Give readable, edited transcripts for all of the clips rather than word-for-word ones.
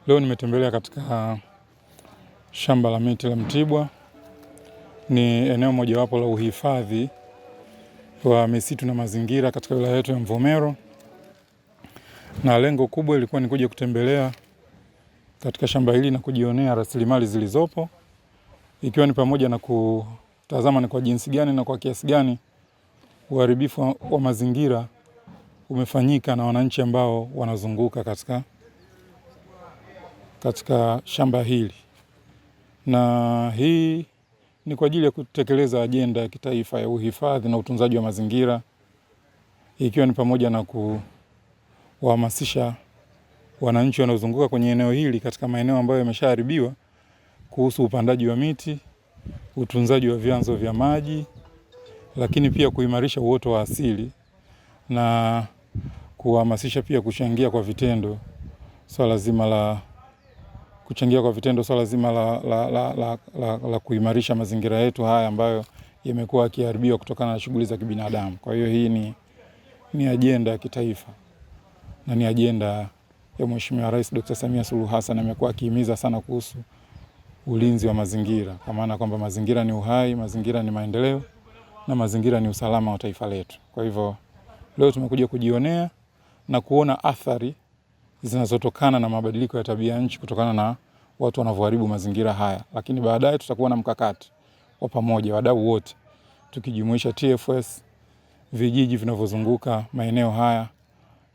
Leo nimetembelea katika shamba la miti la Mtibwa. Ni eneo mojawapo la uhifadhi wa misitu na mazingira katika wilaya yetu ya Mvomero, na lengo kubwa ilikuwa ni kuja kutembelea katika shamba hili na kujionea rasilimali zilizopo, ikiwa ni pamoja na kutazama ni kwa jinsi gani na kwa kiasi gani uharibifu wa mazingira umefanyika na wananchi ambao wanazunguka katika shamba hili. Na hii ni kwa ajili ya kutekeleza ajenda ya kitaifa ya uhifadhi na utunzaji wa mazingira, ikiwa ni pamoja na kuhamasisha wananchi wanaozunguka kwenye eneo hili katika maeneo ambayo yameshaharibiwa kuhusu upandaji wa miti, utunzaji wa vyanzo vya maji, lakini pia kuimarisha uoto wa asili na kuhamasisha pia kuchangia kwa vitendo swala zima la kuimarisha mazingira yetu haya ambayo yamekuwa yakiharibiwa kutokana na shughuli za kibinadamu. Kwa hiyo hii ni ajenda ya kitaifa na ni ajenda ya Mheshimiwa Rais Dr. Samia Suluhu Hassan. Amekuwa akihimiza sana kuhusu ulinzi wa mazingira, kwa maana kwamba mazingira ni uhai, mazingira ni maendeleo na mazingira ni usalama wa taifa letu. Kwa hivyo leo tumekuja kujionea na kuona athari zinazotokana na mabadiliko ya tabia nchi kutokana na watu wanavyoharibu mazingira haya, lakini baadaye tutakuwa na mkakati wa pamoja, wadau wote tukijumuisha TFS, vijiji vinavyozunguka maeneo haya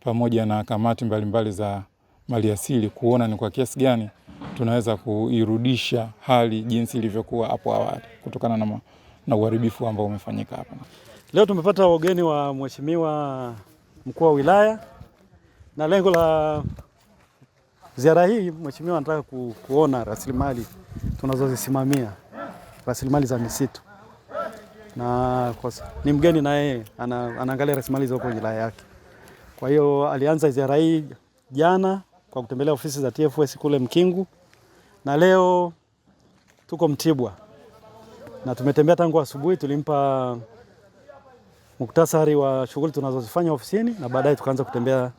pamoja na kamati mbalimbali za maliasili, kuona ni kwa kiasi gani tunaweza kuirudisha hali jinsi ilivyokuwa hapo awali kutokana na uharibifu ambao umefanyika hapa. Leo tumepata wageni wa Mheshimiwa Mkuu wa Wilaya, na lengo la ziara hii Mheshimiwa anataka kuona rasilimali tunazozisimamia, rasilimali za misitu, na ni mgeni na yeye anaangalia rasilimali zilizo kwenye wilaya yake. Kwa hiyo alianza ziara hii jana kwa kutembelea ofisi za TFS kule Mkingu, na leo tuko Mtibwa na tumetembea tangu asubuhi. Tulimpa muktasari wa shughuli tunazozifanya ofisini na baadaye tukaanza kutembea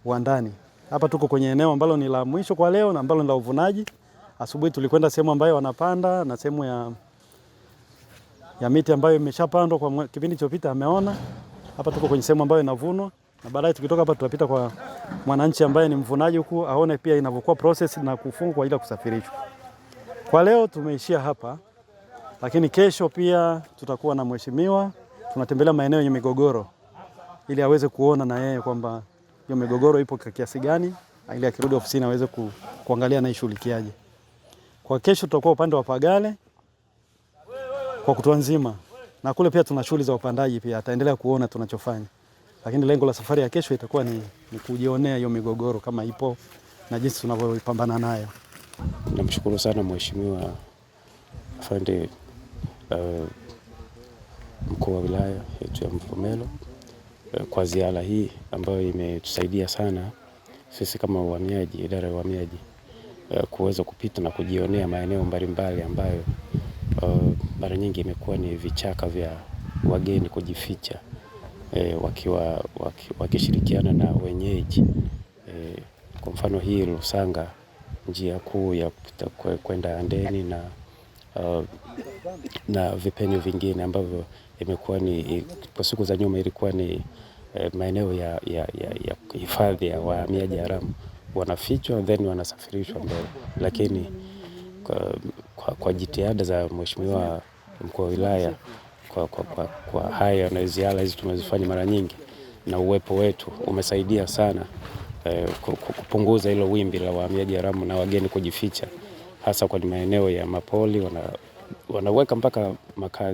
uwandani. Hapa tuko kwenye eneo ambalo ni la mwisho kwa leo na ambalo ni la uvunaji. Asubuhi tulikwenda sehemu ambayo wanapanda na sehemu ya miti ambayo imeshapandwa kwa kipindi kilichopita ameona. Hapa tuko kwenye sehemu ambayo inavunwa, na baadaye tukitoka hapa tutapita kwa mwananchi ambaye ni mvunaji huku aone pia inavyokuwa process na kufungwa kwa ajili ya kusafirishwa. Kwa leo tumeishia hapa, lakini kesho pia tutakuwa na mheshimiwa, tunatembelea maeneo yenye migogoro ili aweze kuona na yeye kwamba hiyo migogoro ipo kwa kiasi gani, ili akirudi ofisini aweze kuangalia na ishughulikiaje. Kwa kesho tutakuwa upande wa Pagale kwa kutwa nzima, na kule pia tuna shughuli za upandaji pia, ataendelea kuona tunachofanya. Lakini lengo la safari ya kesho itakuwa ni kujionea hiyo migogoro kama ipo na jinsi tunavyopambana nayo. Namshukuru sana Mheshimiwa afande Mkuu wa Wilaya yetu ya Mvomero kwa ziara hii ambayo imetusaidia sana sisi kama uhamiaji, idara ya uhamiaji, kuweza kupita na kujionea maeneo mbalimbali ambayo mara nyingi imekuwa ni vichaka vya wageni kujificha, wakishirikiana na wenyeji. Kwa mfano hii Lusanga, njia kuu ya kwenda Andeni na vipenyo vingine ambavyo imekuwa ni kwa siku za nyuma ilikuwa ni maeneo ya hifadhi ya wahamiaji haramu, wanafichwa then wanasafirishwa mbele. Lakini kwa jitihada za Mheshimiwa Mkuu wa Wilaya, kwa haya na ziara hizi tumezifanya mara nyingi, na uwepo wetu umesaidia sana kupunguza hilo wimbi la wahamiaji haramu na wageni kujificha, hasa kwa maeneo ya mapoli wanaweka mpaka makazi.